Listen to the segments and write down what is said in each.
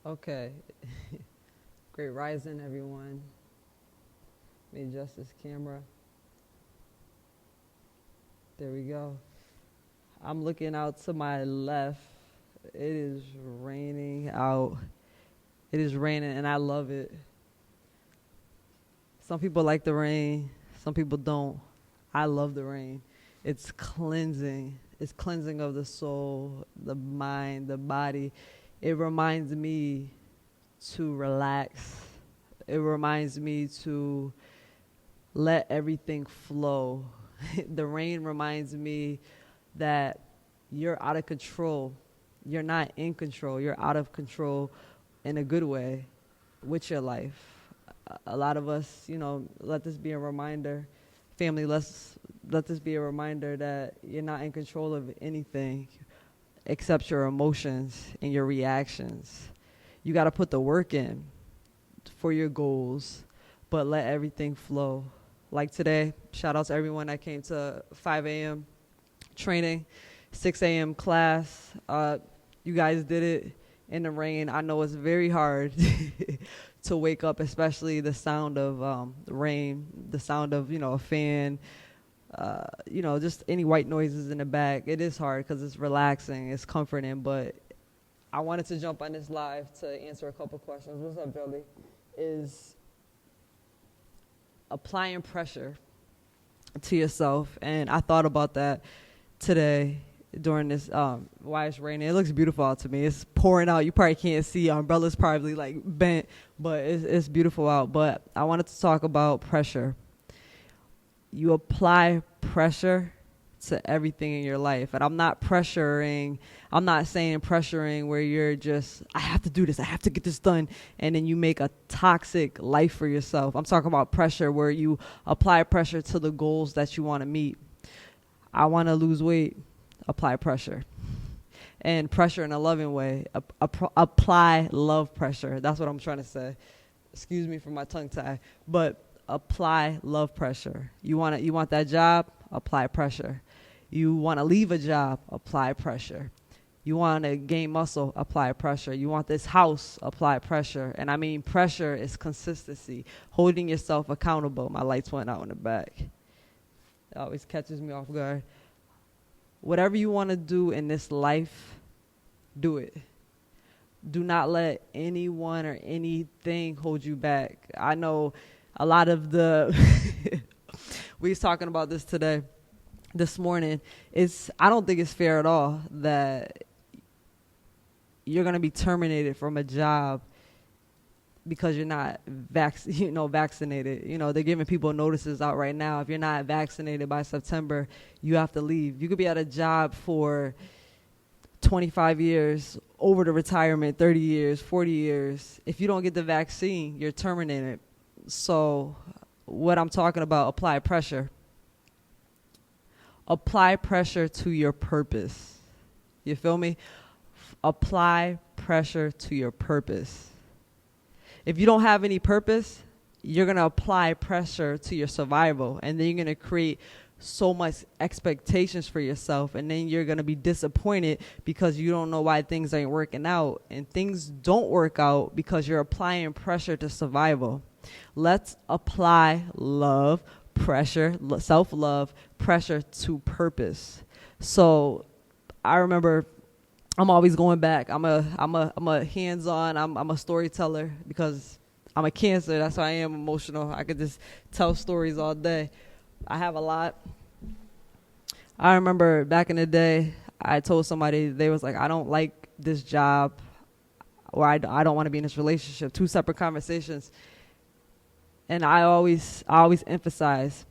Okay. Great rising, everyone. Let me adjust this camera. There we go. I'm looking out to my left. It is raining out. It is raining, and I love it. Some people like the rain. Some people don't. I love the rain. It's cleansing. It's cleansing of the soul, the mind, the body. It reminds me to relax. It reminds me to let everything flow. The rain reminds me that you're out of control. You're not in control. You're out of control in a good way with your life. A lot of us, let this be a reminder. Family, let this be a reminder that you're not in control of anything except your emotions and your reactions. You got to put the work in for your goals, but let everything flow. Like today, shout out to everyone that came to 5 a.m. training, 6 a.m. class. You guys did it in the rain. I know it's very hard to wake up, especially the sound of rain, the sound of, a fan, just any white noises in the back. It is hard because it's relaxing, it's comforting, but I wanted to jump on this live to answer a couple questions. What's up, Jolie? Is applying pressure to yourself. And I thought about that today during this, why it's raining. It looks beautiful out to me. It's pouring out. You probably can't see. Umbrella's probably like bent, but it's beautiful out. But I wanted to talk about pressure. You apply pressure to everything in your life. And I'm not saying pressuring where you're just, I have to do this, I have to get this done, and then you make a toxic life for yourself. I'm talking about pressure where you apply pressure to the goals that you want to meet. I want to lose weight, apply pressure. And pressure in a loving way, apply love pressure. That's what I'm trying to say. Excuse me for my tongue tie, but apply love pressure. You want that job, apply pressure. You want to leave a job, apply pressure. You want to gain muscle, apply pressure. You want this house, apply pressure. And I mean, pressure is consistency, holding yourself accountable. My lights went out in the back. It always catches me off guard. Whatever you want to do in this life, do it. Do not let anyone or anything hold you back. I know a lot of we was talking about this this morning. I don't think it's fair at all that you're going to be terminated from a job because you're not vaccinated. They're giving people notices out right now. If you're not vaccinated by September, you have to leave. You could be at a job for 25 years, over to retirement, 30 years, 40 years. If you don't get the vaccine, you're terminated. So what I'm talking about, apply pressure. Apply pressure to your purpose. You feel me? Apply pressure to your purpose. If you don't have any purpose, you're going to apply pressure to your survival, and then you're going to create so much expectations for yourself, and then you're going to be disappointed because you don't know why things ain't working out, and things don't work out because you're applying pressure to survival. Let's apply love, pressure, self-love, pressure to purpose. So I remember I'm always going back. I'm a hands-on, I'm a storyteller because I'm a Cancer. That's why I am emotional. I could just tell stories all day. I have a lot. I remember back in the day, I told somebody, they was like, I don't like this job, or I don't want to be in this relationship. 2 separate conversations. And I always emphasize,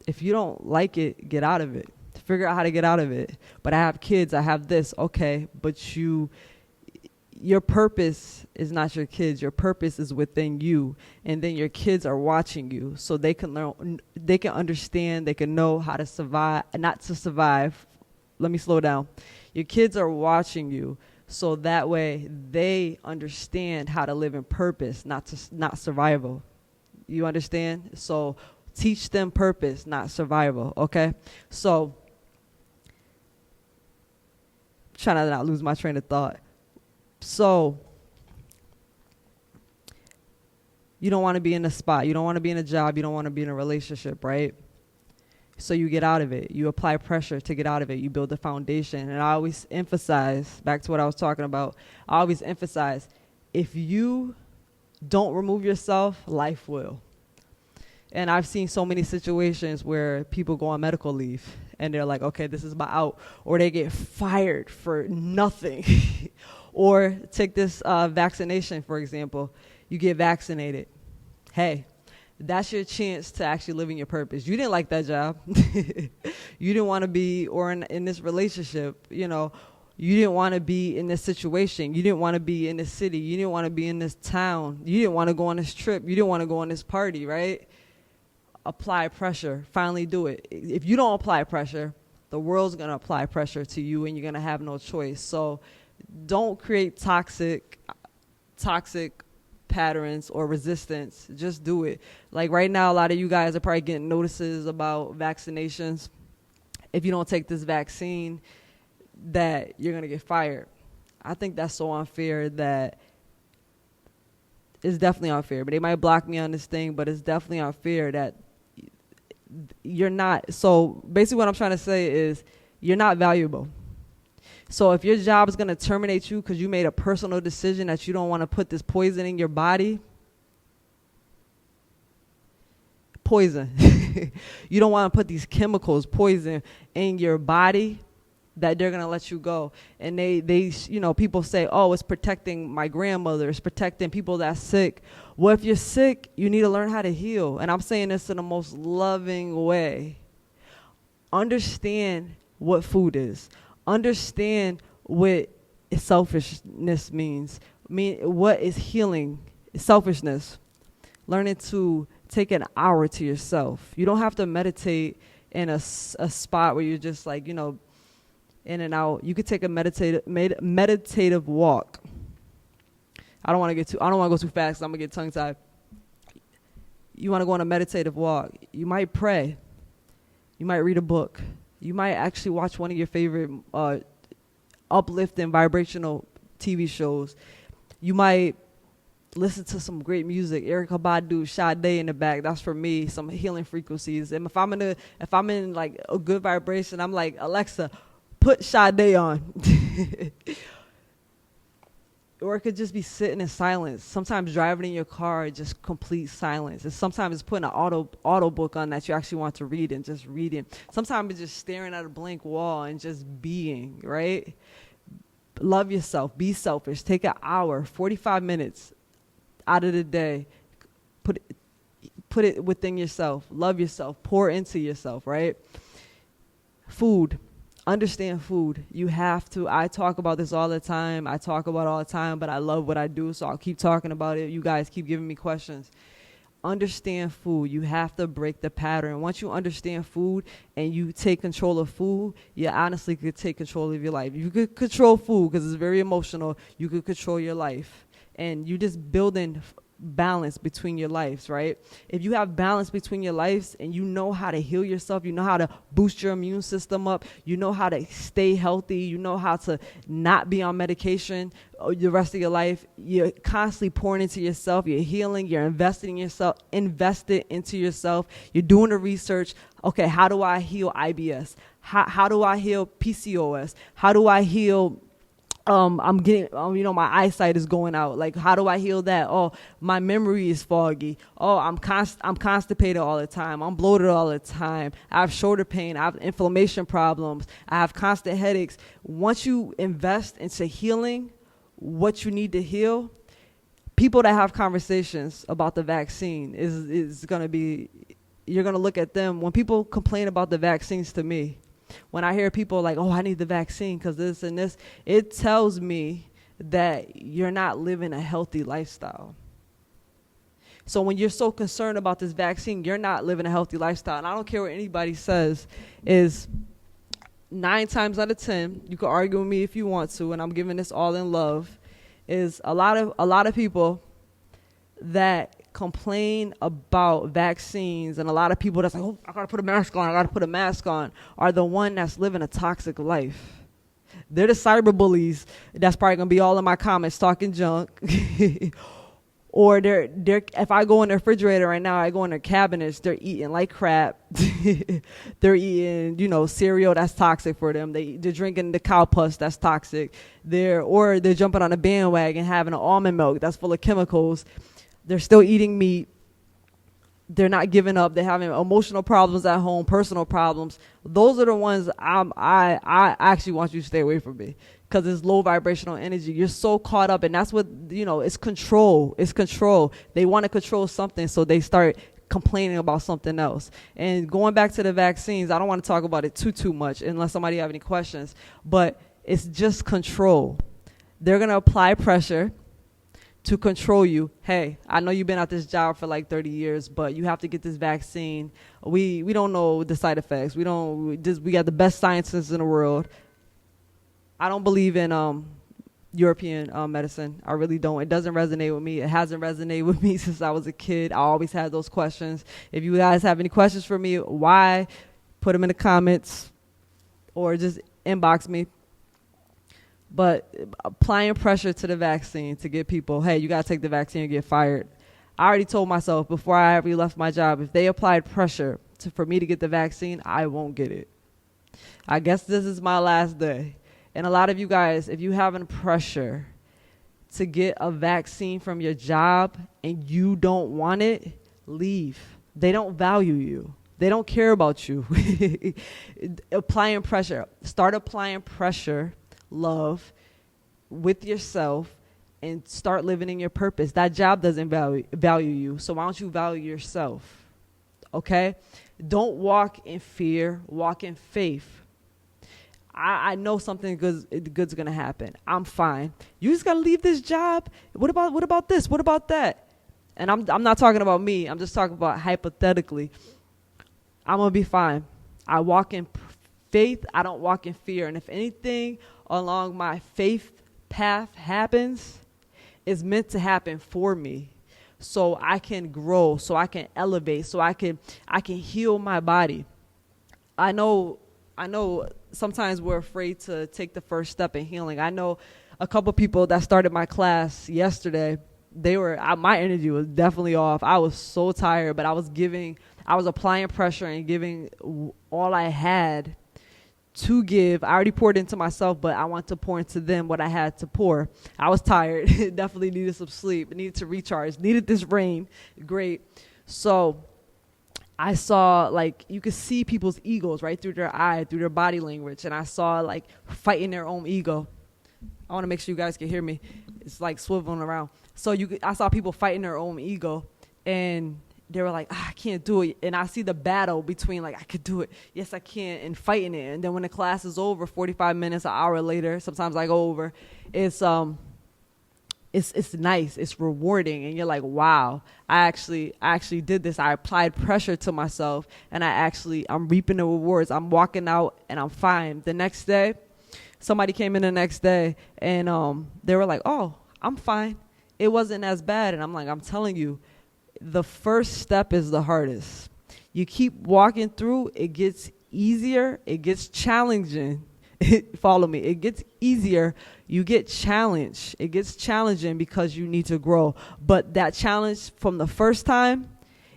if you don't like it, get out of it. Figure out how to get out of it. But I have kids, I have this, okay, but your purpose is not your kids. Your purpose is within you, and then your kids are watching you, so they can learn, they can understand, they can know how to survive, not to survive. Let me slow down. Your kids are watching you, so that way they understand how to live in purpose, not survival. You understand? So teach them purpose, not survival, okay? So, trying to not lose my train of thought. So, You don't want to be in a spot. You don't want to be in a job. You don't want to be in a relationship, right? So you get out of it. You apply pressure to get out of it. You build a foundation. And I always emphasize, back to what I was talking about, I always emphasize, if you don't remove yourself, life will. And I've seen so many situations where people go on medical leave and they're like, okay, this is my out. Or they get fired for nothing. Or take this vaccination, for example. You get vaccinated. Hey, that's your chance to actually live in your purpose. You didn't like that job. You didn't want to be or in this relationship, you know. You didn't want to be in this situation. You didn't want to be in this city. You didn't want to be in this town. You didn't want to go on this trip. You didn't want to go on this party, right? Apply pressure. Finally do it. If you don't apply pressure, the world's going to apply pressure to you and you're going to have no choice. So don't create toxic patterns or resistance. Just do it. Like right now, a lot of you guys are probably getting notices about vaccinations. If you don't take this vaccine, that you're going to get fired. I think that's so unfair that it's definitely unfair. But they might block me on this thing, but it's definitely unfair that you're not. So basically what I'm trying to say is you're not valuable. So if your job is going to terminate you because you made a personal decision that you don't want to put this poison in your body, poison. You don't want to put these chemicals, poison, in your body, that they're going to let you go. And they, you know, people say, oh, it's protecting my grandmother. It's protecting people that's sick. Well, if you're sick, you need to learn how to heal. And I'm saying this in the most loving way. Understand what food is. Understand what selfishness means. What is healing? Selfishness. Learning to take an hour to yourself. You don't have to meditate in a spot where you're just like, you know, in and out. You could take a meditative walk. I don't want to go too fast 'cause I'm gonna get tongue tied. You want to go on a meditative walk. You might pray. You might read a book. You might actually watch one of your favorite uplifting, vibrational TV shows. You might listen to some great music. Erykah Badu, Sade in the back. That's for me. Some healing frequencies. And if I'm in like a good vibration, I'm like, Alexa, put Sade on. Or it could just be sitting in silence. Sometimes driving in your car, just complete silence. And sometimes it's putting an auto book on that you actually want to read and just reading. Sometimes it's just staring at a blank wall and just being, right? Love yourself. Be selfish. Take an hour, 45 minutes out of the day. Put it within yourself. Love yourself. Pour into yourself, right? Food. Understand food. You have to. I talk about this all the time. But I love what I do, so I'll keep talking about it. You guys keep giving me questions. Understand food. You have to break the pattern. Once you understand food and you take control of food, you honestly could take control of your life. You could control food because it's very emotional. You could control your life. And you just building balance between your lives, right? If you have balance between your lives and you know how to heal yourself, you know how to boost your immune system up, you know how to stay healthy, you know how to not be on medication the rest of your life, you're constantly pouring into yourself, you're healing, you're invested into yourself, you're doing the research. Okay, how do I heal IBS? How do I heal PCOS? How do I heal I'm getting, my eyesight is going out. Like, how do I heal that? Oh, my memory is foggy. Oh, I'm constipated all the time. I'm bloated all the time. I have shoulder pain. I have inflammation problems. I have constant headaches. Once you invest into healing what you need to heal, people that have conversations about the vaccine is going to be, you're going to look at them. When people complain about the vaccines to me, when I hear people like, oh, I need the vaccine because this and this, it tells me that you're not living a healthy lifestyle. So when you're so concerned about this vaccine, you're not living a healthy lifestyle. And I don't care what anybody says, is 9 times out of 10, you can argue with me if you want to, and I'm giving this all in love, is a lot of people that complain about vaccines, and a lot of people that's like, oh, I gotta put a mask on, are the one that's living a toxic life. They're the cyber bullies that's probably gonna be all in my comments talking junk. Or they're if I go in the refrigerator right now, I go in their cabinets, they're eating like crap. They're eating, cereal that's toxic for them. They're drinking the cow pus that's toxic. Or they're jumping on a bandwagon having an almond milk that's full of chemicals. They're still eating meat. They're not giving up. They're having emotional problems at home, personal problems. Those are the ones I actually want you to stay away from me, because it's low vibrational energy. You're so caught up, and that's what, it's control. It's control. They want to control something, so they start complaining about something else. And going back to the vaccines, I don't want to talk about it too much unless somebody have any questions, but it's just control. They're going to apply pressure to control you. Hey, I know you've been at this job for like 30 years, but you have to get this vaccine. We don't know the side effects. We got the best scientists in the world. I don't believe in European medicine. I really don't. It doesn't resonate with me. It hasn't resonated with me since I was a kid. I always had those questions. If you guys have any questions for me, why, put them in the comments or just inbox me. But applying pressure to the vaccine to get people, hey, you got to take the vaccine or get fired. I already told myself before I ever left my job, if they applied pressure for me to get the vaccine, I won't get it. I guess this is my last day. And a lot of you guys, if you having pressure to get a vaccine from your job and you don't want it, leave. They don't value you. They don't care about you. Applying pressure. Start applying pressure, love, with yourself, and start living in your purpose. That job doesn't value you, so why don't you value yourself? Okay? Don't walk in fear, walk in faith. I know something good's gonna happen. I'm fine. You just gotta leave this job. What about this? What about that? And I'm not talking about me. I'm just talking about hypothetically. I'm gonna be fine. I walk in faith. I don't walk in fear. And if anything along my faith path happens, it's meant to happen for me, so I can grow, so I can elevate, so I can heal my body. I know sometimes we're afraid to take the first step in healing. I know a couple people that started my class yesterday. My energy was definitely off. I was so tired, but I was applying pressure and giving all I had to give. I already poured into myself, but I want to pour into them what I had to pour. I was tired. Definitely needed some sleep. Needed to recharge. Needed this rain. Great. So I saw, like, you could see people's egos right through their eye, through their body language. And I saw, like, fighting their own ego. I want to make sure you guys can hear me. It's like swiveling around. So I saw people fighting their own ego, and they were like, I can't do it. And I see the battle between, like, I could do it. Yes, I can, and fighting it. And then when the class is over, 45 minutes, an hour later, sometimes I go over, it's nice. It's rewarding. And you're like, wow, I actually did this. I applied pressure to myself, and I'm reaping the rewards. I'm walking out and I'm fine. The next day, somebody came in the next day, and they were like, oh, I'm fine. It wasn't as bad. And I'm like, I'm telling you, the first step is the hardest. You keep walking through, it gets easier, it gets challenging. Follow me. It gets easier. You get challenged. It gets challenging because you need to grow. But that challenge from the first time,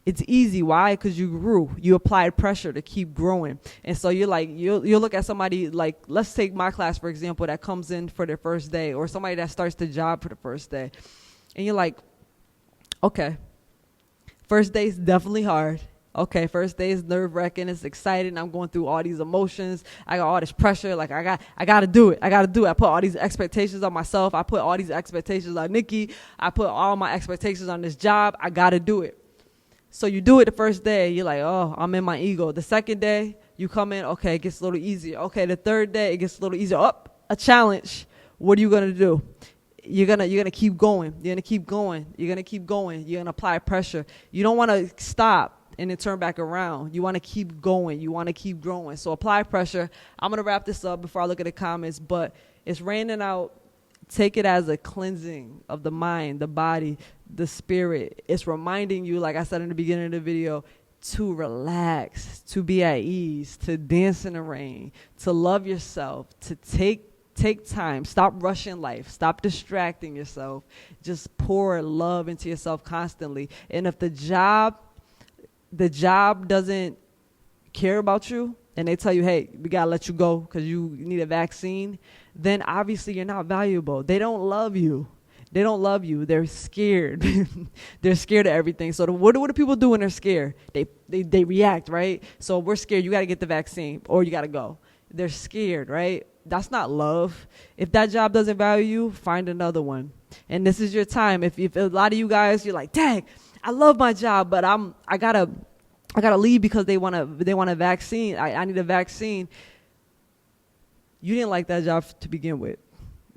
it's easy. Why? Because you grew. You applied pressure to keep growing. And so you're like, you'll look at somebody like, let's take my class, for example, that comes in for their first day, or somebody that starts the job for the first day. And you're like, okay, first day is definitely hard. Okay, first day is nerve-wracking. It's exciting. I'm going through all these emotions. I got all this pressure. Like, I got to do it. I put all these expectations on myself. I put all these expectations on Nikki. I put all my expectations on this job. I got to do it. So you do it the first day. You're like, oh, I'm in my ego. The second day, you come in. Okay, it gets a little easier. Okay, the third day, it gets a little easier. A challenge. What are you going to do? You're gonna keep going. You're gonna keep going. You're gonna keep going. You're gonna apply pressure. You don't want to stop and then turn back around. You want to keep going. You want to keep growing. So apply pressure. I'm gonna wrap this up before I look at the comments, but it's raining out. Take it as a cleansing of the mind, the body, the spirit. It's reminding you, like I said in the beginning of the video, to relax, to be at ease, to dance in the rain, to love yourself, to take Take time. Stop rushing life. Stop distracting yourself. Just pour love into yourself constantly. And if the job doesn't care about you, and they tell you, hey, we got to let you go because you need a vaccine, then obviously you're not valuable. They don't love you. They're scared. They're scared of everything. So what do people do when they're scared? They react, right? So we're scared. You got to get the vaccine or you got to go. They're scared, right? That's not love. If that job doesn't value you, find another one. And this is your time. If a lot of you guys, you're like, dang, I love my job, but I gotta leave because they want a vaccine. I need a vaccine. You didn't like that job to begin with,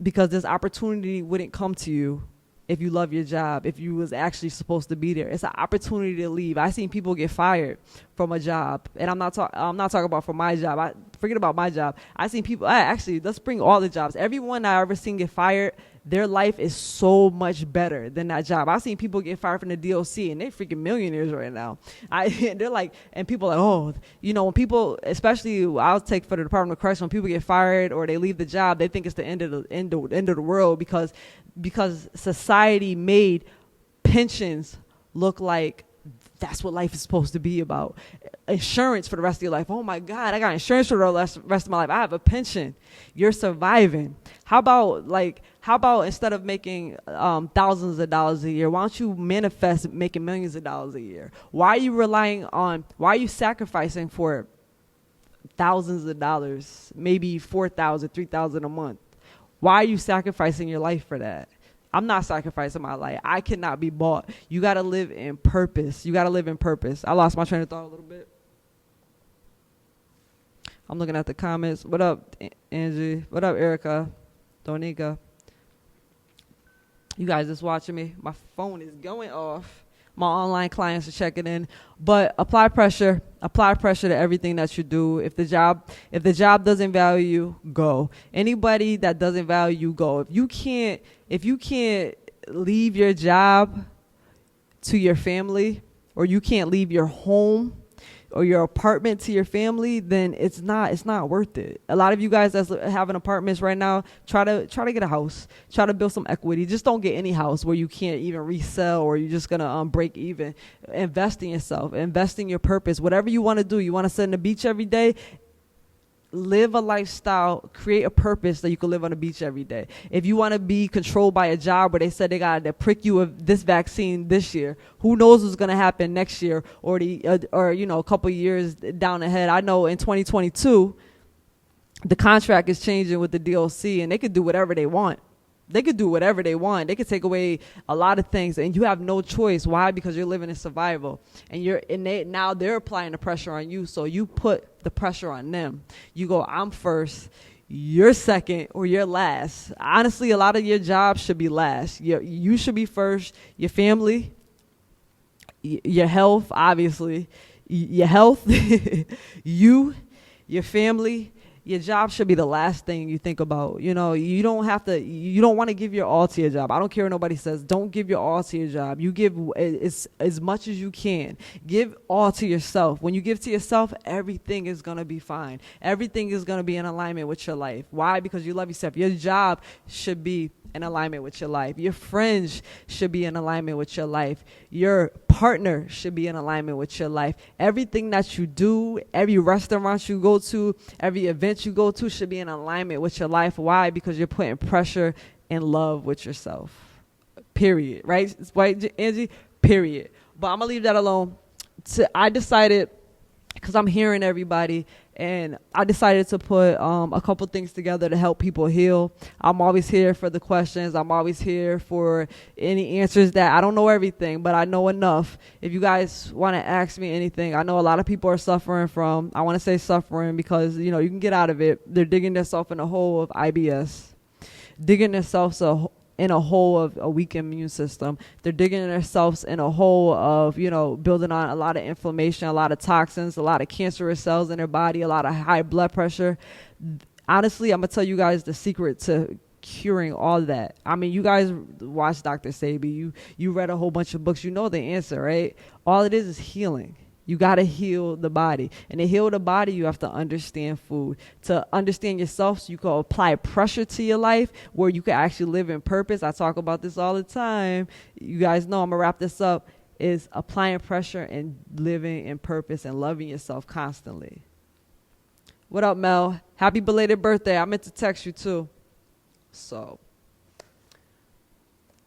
because this opportunity wouldn't come to you if you love your job, if you was actually supposed to be there. It's an opportunity to leave. I've seen people get fired from a job, and I'm not talking about from my job. Forget about my job. I've seen people, actually, let's bring all the jobs. Everyone I ever seen get fired, their life is so much better than that job. I've seen people get fired from the DOC, and they're freaking millionaires right now. They're like, and people are like, oh, when people, especially I'll take for the Department of Corrections, when people get fired or they leave the job, they think it's the end of the world because society made pensions look like that's what life is supposed to be about. Insurance for the rest of your life. Oh my God, I got insurance for the rest of my life. I have a pension. You're surviving. How about instead of making thousands of dollars a year, why don't you manifest making millions of dollars a year? Why are you sacrificing for thousands of dollars, maybe $4,000, $3,000 a month? Why are you sacrificing your life for that? I'm not sacrificing my life. I cannot be bought. You got to live in purpose. I lost my train of thought a little bit. I'm looking at the comments. What up, Angie? What up, Erica? Donika? You guys just watching me? My phone is going off. My online clients are checking in. But apply pressure to everything that you do. If the job doesn't value you, go. Anybody that doesn't value you, go. If you can't leave your job to your family, or you can't leave your home or your apartment to your family, then it's not worth it. A lot of you guys that's having apartments right now, try to get a house, try to build some equity. Just don't get any house where you can't even resell, or you're just gonna break even. Invest in yourself, invest in your purpose. Whatever you want to do, you want to sit on the beach every day. Live a lifestyle, create a purpose that you can live on the beach every day. If you want to be controlled by a job where they said they got to prick you with this vaccine this year, who knows what's going to happen next year or a couple years down ahead. I know in 2022, the contract is changing with the DOC, and they could do whatever they want. They could take away a lot of things, and you have no choice. Why? Because you're living in survival, and now they're applying the pressure on you. So you put the pressure on them. You go, I'm first, you're second, or you're last. Honestly, a lot of your jobs should be last. You should be first. Your family, your health, obviously, your health, your family. Your job should be the last thing you think about. You don't want to give your all to your job. I don't care what nobody says. Don't give your all to your job. You give as much as you can. Give all to yourself. When you give to yourself, everything is going to be fine. Everything is going to be in alignment with your life. Why? Because you love yourself. Your job should be in alignment with your life. Your friends should be in alignment with your life. Your partner should be in alignment with your life. Everything that you do, every restaurant you go to, every event you go to should be in alignment with your life. Why? Because you're putting pressure and love with yourself. Period. Right, Angie? Period. But I'm going to leave that alone. I decided, because I'm hearing everybody, and I decided to put a couple things together to help people heal. I'm always here for the questions. I'm always here for any answers that I don't know everything, but I know enough. If you guys want to ask me anything, I know a lot of people are suffering from, I want to say suffering because, you can get out of it. They're digging themselves in a hole of IBS, digging themselves in a hole of a weak immune system. They're digging themselves in a hole of, building on a lot of inflammation, a lot of toxins, a lot of cancerous cells in their body, a lot of high blood pressure. Honestly, I'm going to tell you guys the secret to curing all that. I mean, you guys watch Dr. Sebi. You read a whole bunch of books. You know the answer, right? All it is healing. You got to heal the body. And to heal the body, you have to understand food. To understand yourself so you can apply pressure to your life where you can actually live in purpose. I talk about this all the time. You guys know I'm going to wrap this up. Is applying pressure and living in purpose and loving yourself constantly. What up, Mel? Happy belated birthday. I meant to text you too. So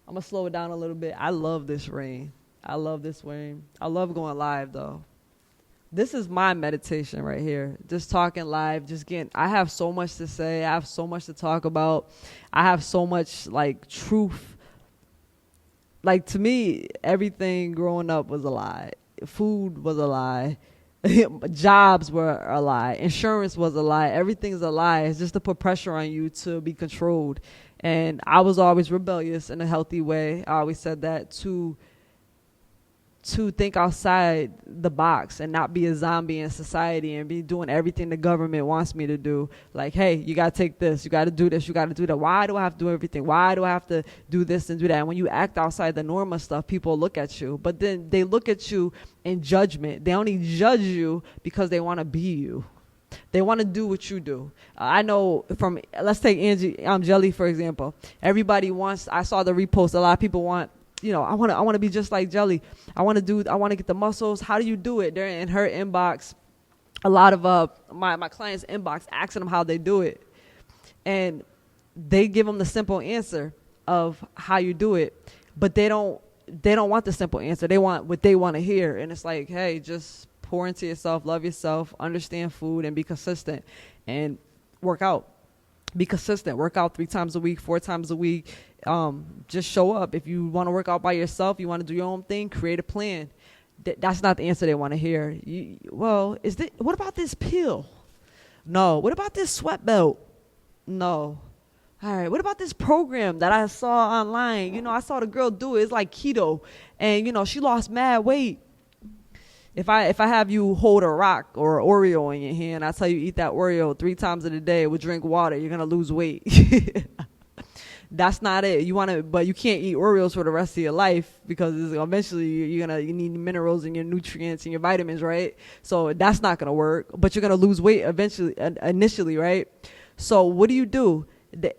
I'm going to slow it down a little bit. I love this rain. I love this rain. I love going live though. This is my meditation right here. Just talking live, I have so much to say. I have so much to talk about. I have so much like truth. Like to me, everything growing up was a lie. Food was a lie. Jobs were a lie. Insurance was a lie. Everything's a lie. It's just to put pressure on you to be controlled. And I was always rebellious in a healthy way. I always said that to think outside the box and not be a zombie in society and be doing everything the government wants me to do. Like, hey, you got to take this, you got to do this, you got to do that. Why do I have to do everything? Why do I have to do this and do that? And when you act outside the norm of stuff, people look at you. But then they look at you in judgment. They only judge you because they want to be you. They want to do what you do. I know let's take Angie Jelly, for example. Everybody wants, I saw the repost, a lot of people want, I want to be just like Jelly. I want to get the muscles. How do you do it? They're in her inbox. A lot of my clients' inbox asking them how they do it. And they give them the simple answer of how you do it. But they don't want the simple answer. They want what they want to hear. And it's like, hey, just pour into yourself, love yourself, understand food, and be consistent. And work out. Be consistent. Work out 3 times a week, 4 times a week. Just show up. If you want to work out by yourself, you want to do your own thing, create a plan. That's not the answer they want to hear. What about this pill? No. What about this sweat belt? No. All right. What about this program that I saw online? I saw the girl do it. It's like keto. And, she lost mad weight. If I have you hold a rock or an Oreo in your hand, I tell you eat that Oreo 3 times in a day with drink water, you're going to lose weight. That's not it. But you can't eat Oreos for the rest of your life because eventually you need minerals and your nutrients and your vitamins, right? So that's not going to work, but you're going to lose weight initially, right? So what do?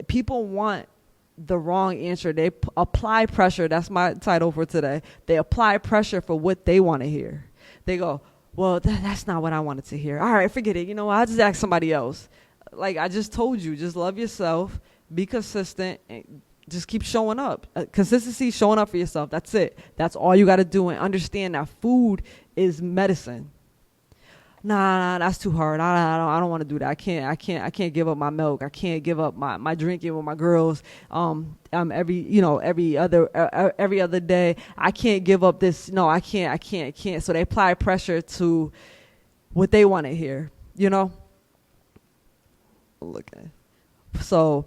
People want the wrong answer. They apply pressure. That's my title for today. They apply pressure for what they want to hear. They go, well, that's not what I wanted to hear. All right, forget it. I'll just ask somebody else. Like I just told you, just love yourself, be consistent, and just keep showing up. Consistency, showing up for yourself. That's it. That's all you got to do. And understand that food is medicine. Nah, that's too hard. I don't want to do that. I can't give up my milk. I can't give up my drinking with my girls. Every other day. I can't give up this. No, I can't. So they apply pressure to what they want to hear. So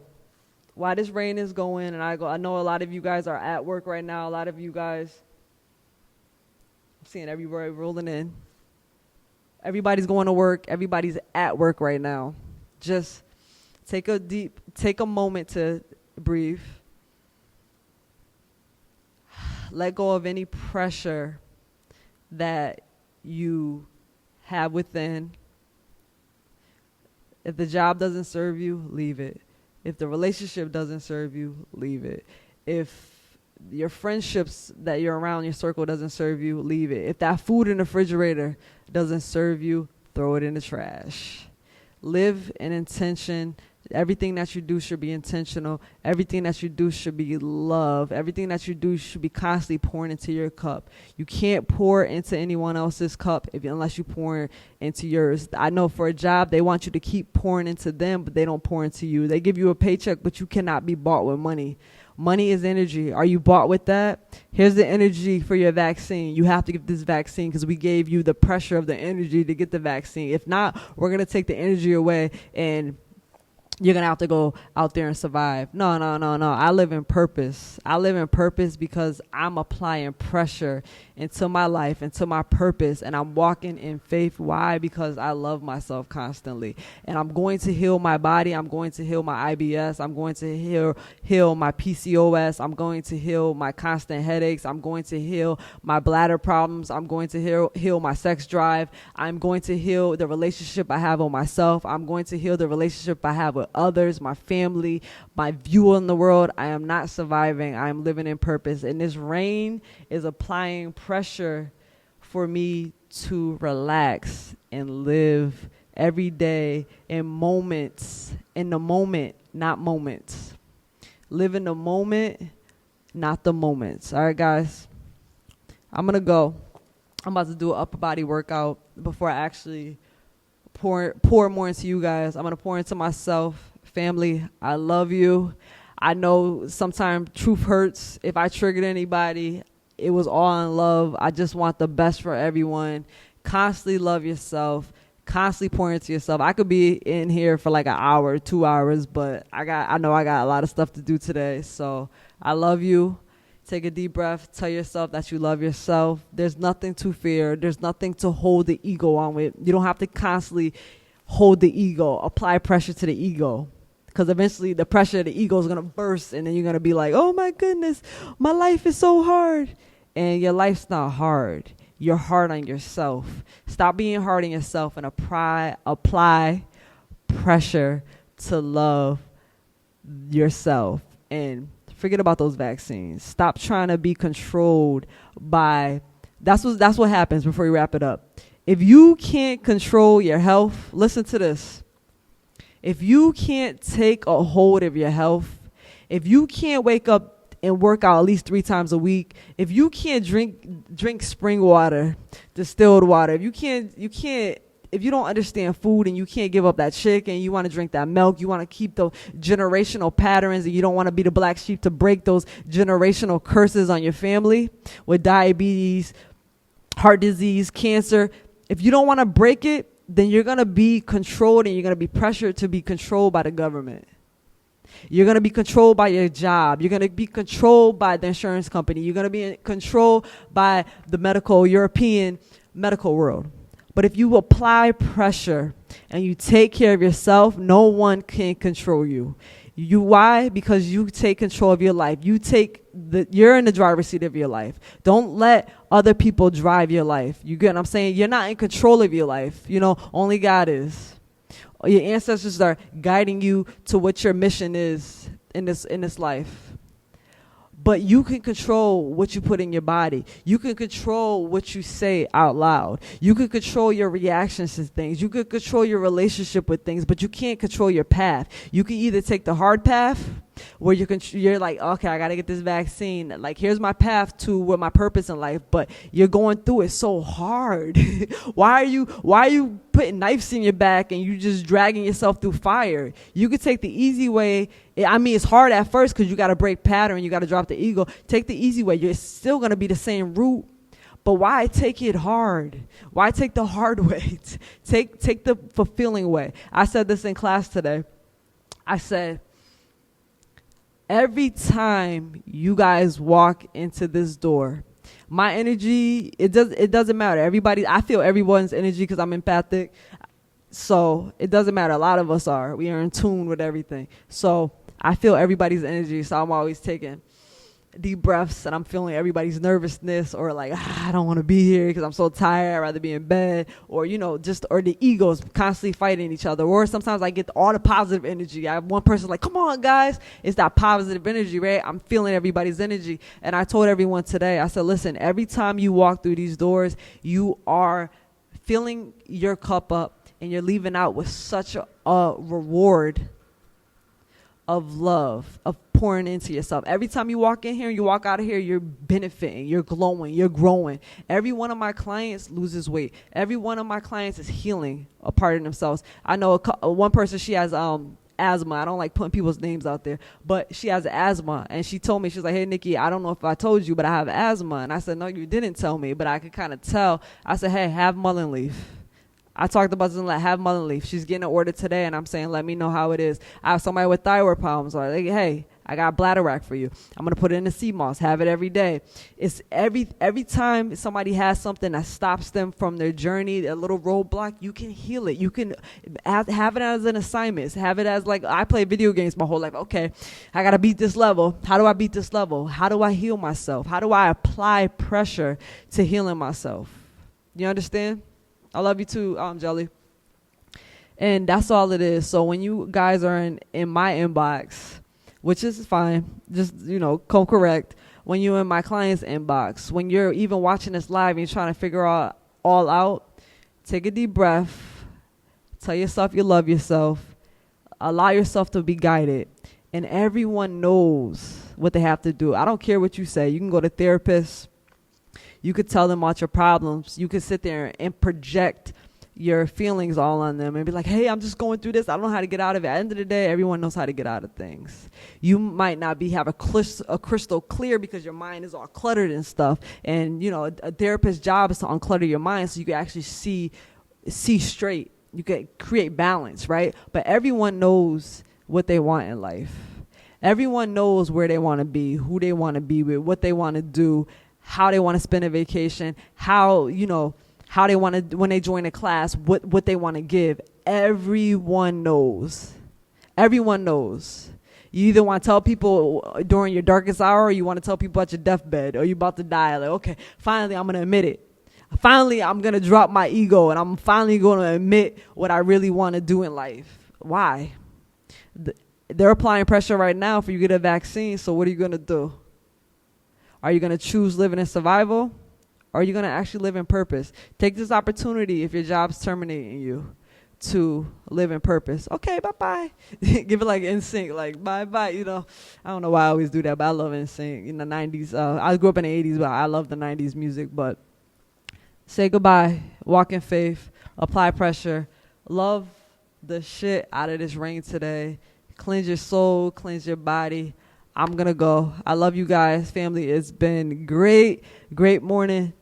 while this rain is going, and I know a lot of you guys are at work right now. A lot of you guys, I'm seeing everybody rolling in. Everybody's going to work. Everybody's at work right now. Just take a moment to breathe. Let go of any pressure that you have within. If the job doesn't serve you, leave it. If the relationship doesn't serve you, leave it. If your friendships that you're around, your circle doesn't serve you, leave it. If that food in the refrigerator doesn't serve you, throw it in the trash. Live in intention. Everything that you do should be intentional. Everything that you do should be love. Everything that you do should be constantly pouring into your cup. You can't pour into anyone else's cup unless you pour into yours. I know for a job, they want you to keep pouring into them, but they don't pour into you. They give you a paycheck, but you cannot be bought with money. Money is energy. Are you bought with that? Here's the energy for your vaccine. You have to get this vaccine because we gave you the pressure of the energy to get the vaccine. If not, we're going to take the energy away and you're going to have to go out there and survive. No. I live in purpose. I live in purpose because I'm applying pressure into my life, into my purpose, and I'm walking in faith. Why? Because I love myself constantly. And I'm going to heal my body. I'm going to heal my IBS. I'm going to heal my PCOS. I'm going to heal my constant headaches. I'm going to heal my bladder problems. I'm going to heal my sex drive. I'm going to heal the relationship I have with myself. I'm going to heal the relationship I have with others, my family, my view in the world. I am not surviving. I am living in purpose. And this rain is applying pressure for me to relax and live every day in moments, in the moment, not moments. Live in the moment, not the moments. All right, guys, I'm going to go. I'm about to do an upper body workout before I actually pour more into you guys. I'm going to pour into myself. Family, I love you. I know sometimes truth hurts. If I triggered anybody, it was all in love. I just want the best for everyone. Constantly love yourself. Constantly pour into yourself. I could be in here for like an hour, 2 hours, but I know I got a lot of stuff to do today. So I love you. Take a deep breath. Tell yourself that you love yourself. There's nothing to fear. There's nothing to hold the ego on with. You don't have to constantly hold the ego. Apply pressure to the ego. Because eventually the pressure of the ego is going to burst, and then you're going to be like, oh my goodness, my life is so hard. And your life's not hard. You're hard on yourself. Stop being hard on yourself and apply pressure to love yourself. And forget about those vaccines. Stop trying to be controlled by, that's what happens before you wrap it up. If you can't control your health, listen to this. If you can't take a hold of your health, if you can't wake up and work out at least 3 times a week, if you can't drink spring water, distilled water, if you don't understand food and you can't give up that chicken, you want to drink that milk, you want to keep the generational patterns, and you don't want to be the black sheep to break those generational curses on your family with diabetes, heart disease, cancer, if you don't want to break it, then you're going to be controlled, and you're going to be pressured to be controlled by the government. You're going to be controlled by your job. You're going to be controlled by the insurance company. You're going to be controlled by the European medical world. But if you apply pressure and you take care of yourself, no one can control you. Why? Because you take control of your life. You're in the driver's seat of your life. Don't let other people drive your life. You get what I'm saying? You're not in control of your life. Only God is. Your ancestors are guiding you to what your mission is in this life. But you can control what you put in your body. You can control what you say out loud. You can control your reactions to things. You can control your relationship with things, but you can't control your path. You can either take the hard path, where you're like, okay, I got to get this vaccine. Like, here's my path to what my purpose in life, but you're going through it so hard. Why are you putting knives in your back and you just dragging yourself through fire? You could take the easy way. It's hard at first because you got to break pattern. You got to drop the ego. Take the easy way. You're still going to be the same route. But why take it hard? Why take the hard way? Take the fulfilling way. I said this in class today. I said, every time you guys walk into this door, my energy, it doesn't matter. I feel everyone's energy because I'm empathic. So it doesn't matter. A lot of us are. We are in tune with everything. So I feel everybody's energy. So I'm always taking deep breaths, and I'm feeling everybody's nervousness, or like, I don't want to be here because I'm so tired. I'd rather be in bed, or or the egos constantly fighting each other. Or sometimes I get all the positive energy. I have one person like, come on guys, it's that positive energy, right? I'm feeling everybody's energy. And I told everyone today, I said, listen, every time you walk through these doors, you are filling your cup up, and you're leaving out with such a reward of love, of pouring into yourself. Every time you walk in here and you walk out of here, you're benefiting, you're glowing, you're growing. Every one of my clients loses weight. Every one of my clients is healing a part of themselves. I know one person, she has asthma. I don't like putting people's names out there, but she has asthma, and she told me, she's like, hey Nikki, I don't know if I told you, but I have asthma. And I said, no, you didn't tell me, but I could kind of tell. I said, hey, have mullein leaf. I talked about something like have mother leaf. She's getting an order today, and I'm saying, let me know how it is. I have somebody with thyroid problems. Like, hey, I got bladder rack for you. I'm gonna put it in the sea moss. Have it every day. It's every time somebody has something that stops them from their journey, a little roadblock, you can heal it. You can have it as an assignment. Have it as like, I play video games my whole life. Okay, I gotta beat this level. How do I beat this level? How do I heal myself? How do I apply pressure to healing myself? You understand? I love you too, Jelly. And that's all it is. So when you guys are in my inbox, which is fine, just, come correct. When you're in my client's inbox, when you're even watching this live and you're trying to figure all out, take a deep breath, tell yourself you love yourself, allow yourself to be guided. And everyone knows what they have to do. I don't care what you say. You can go to therapists. You could tell them about your problems. You could sit there and project your feelings all on them and be like, hey, I'm just going through this. I don't know how to get out of it. At the end of the day, everyone knows how to get out of things. You might not have a crystal clear because your mind is all cluttered and stuff. And, a therapist's job is to unclutter your mind so you can actually see straight. You can create balance, right? But everyone knows what they want in life. Everyone knows where they want to be, who they want to be with, what they want to do, how they want to spend a vacation, how they want to, when they join a class, what they want to give. Everyone knows. Everyone knows. You either want to tell people during your darkest hour, or you want to tell people at your deathbed, or you're about to die. Like, okay, finally, I'm going to admit it. Finally, I'm going to drop my ego, and I'm finally going to admit what I really want to do in life. Why? They're applying pressure right now for you to get a vaccine, so what are you going to do? Are you going to choose living in survival? Or are you going to actually live in purpose? Take this opportunity, if your job's terminating you, to live in purpose. Okay, bye-bye. Give it like NSYNC, like bye-bye. I don't know why I always do that, but I love NSYNC. In the 90s, I grew up in the 80s, but I love the 90s music. But say goodbye, walk in faith, apply pressure, love the shit out of this rain today. Cleanse your soul, cleanse your body. I'm going to go. I love you guys, family. It's been great morning.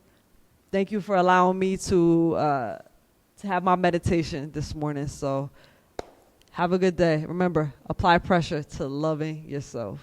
Thank you for allowing me to have my meditation this morning. So have a good day. Remember, apply pressure to loving yourself.